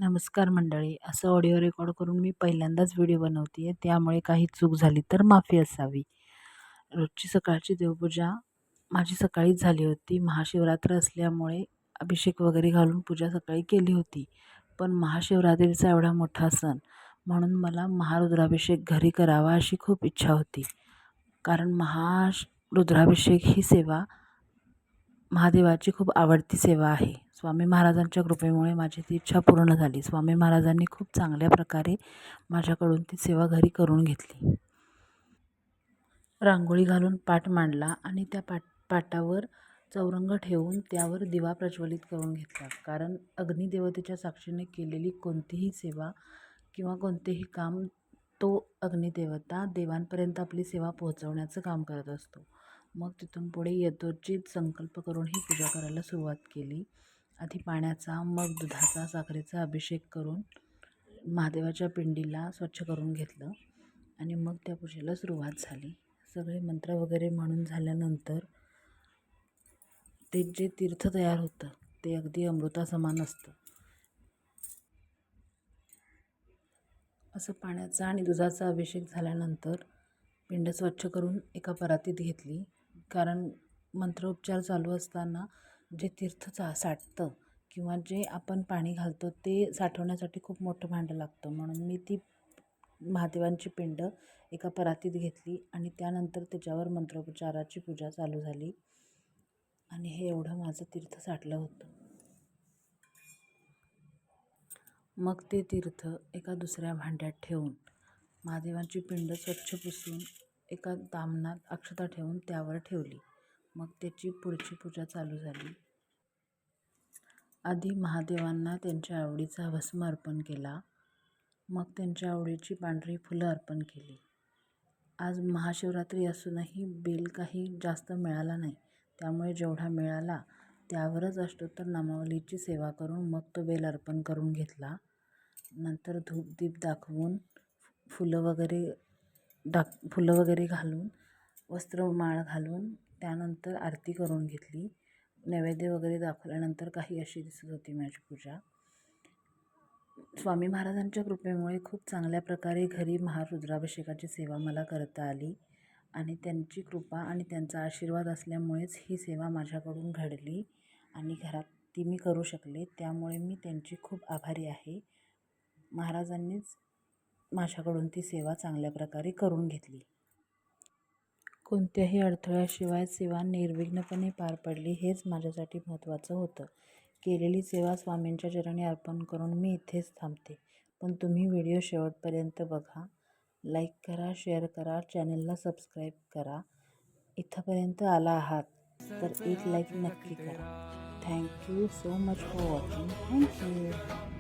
नमस्कार मंडळी. असं ऑडिओ रेकॉर्ड करून मी पहिल्यांदाच व्हिडिओ बनवते आहे, त्यामुळे काही चूक झाली तर माफी असावी. रोजची सकाळची देवपूजा माझी सकाळीच झाली होती. महाशिवरात्र असल्यामुळे अभिषेक वगैरे घालून पूजा सकाळी केली होती. पण महाशिवरात्रीचा एवढा मोठा सण म्हणून मला महारुद्राभिषेक घरी करावा अशी खूप इच्छा होती. कारण रुद्राभिषेक ही सेवा महादेवाची खूप आवडती सेवा आहे. स्वामी महाराजांच्या कृपेमुळे माझी ती इच्छा पूर्ण झाली. स्वामी महाराजांनी खूप चांगल्या प्रकारे माझ्याकडून ती सेवा घरी करून घेतली. रांगोळी घालून पाट मांडला आणि त्या पाटावर चौरंग ठेवून त्यावर दिवा प्रज्वलित करून घेतला. कारण अग्निदेवतेच्या साक्षीने केलेली कोणतीही सेवा किंवा कोणतेही काम तो अग्निदेवता देवांपर्यंत आपली सेवा पोहोचवण्याचं काम करत असतो. मग तिथून पुढे यथोचित संकल्प करून ही पूजा करायला सुरुवात केली. आधी पाण्याचा, मग दुधाचा, साखरेचा अभिषेक करून महादेवाच्या पिंडीला स्वच्छ करून घेतलं आणि मग त्या पूजेला सुरुवात झाली. सगळे मंत्र वगैरे म्हणून झाल्यानंतर ते जे तीर्थ तयार होतं ते अगदी अमृतासमान असतं. असं पाण्याचा आणि दुधाचा अभिषेक झाल्यानंतर पिंड स्वच्छ करून एका परातीत घेतली. कारण मंत्रोपचार चालू असताना जे तीर्थ साठतं किंवा जे आपण पाणी घालतो ते साठवण्यासाठी खूप मोठं भांडं लागतं. म्हणून मी ती महादेवांची पिंड एका परातीत घेतली आणि त्यानंतर त्याच्यावर मंत्रोपचाराची पूजा चालू झाली आणि हे एवढं माझं तीर्थ साठलं होतं. मग ते तीर्थ एका दुसऱ्या भांड्यात ठेवून महादेवांची पिंड स्वच्छ पुसून एका ताम्हणात अक्षता ठेवून त्यावर ठेवली. मग त्याची पुढची पूजा चालू झाली. आधी महादेवांना त्यांच्या आवडीचा भस्म अर्पण केला. मग त्यांच्या आवडीची पांढरी फुलं अर्पण केली. आज महाशिवरात्री असूनही बेल काही जास्त मिळाला नाही, त्यामुळे जेवढा मिळाला त्यावरच अष्टोत्तर नामावलीची सेवा करून मग तो बेल अर्पण करून घेतला. नंतर धूपदीप दाखवून फुलं वगैरे घालून वस्त्रमाळ घालून त्यानंतर आरती करून घेतली. नैवेद्य वगैरे दाखवल्यानंतर काही अशी दिसत होती माझी पूजा. स्वामी महाराजांच्या कृपेमुळे खूप चांगल्या प्रकारे घरी महारुद्राभिषेकाची सेवा मला करता आली आणि त्यांची कृपा आणि त्यांचा आशीर्वाद असल्यामुळेच ही सेवा माझ्याकडून घडली आणि घरात ती मी करू शकले. त्यामुळे मी त्यांची खूप आभारी आहे. महाराजांनीच माझ्याकडून ती सेवा चांगल्या प्रकारे करून घेतली. कोणत्याही अडथळ्याशिवाय सेवा निर्विघ्नपणे पार पडली हेच माझ्यासाठी महत्त्वाचं होतं. केलेली सेवा स्वामींच्या चरणी अर्पण करून मी इथेच थांबते. पण तुम्ही व्हिडिओ शेवटपर्यंत बघा, लाईक करा, शेअर करा, चॅनलला सबस्क्राईब करा. इथंपर्यंत आला आहात तर एक लाईक नक्की करा. Thank you so much for watching. Thank you.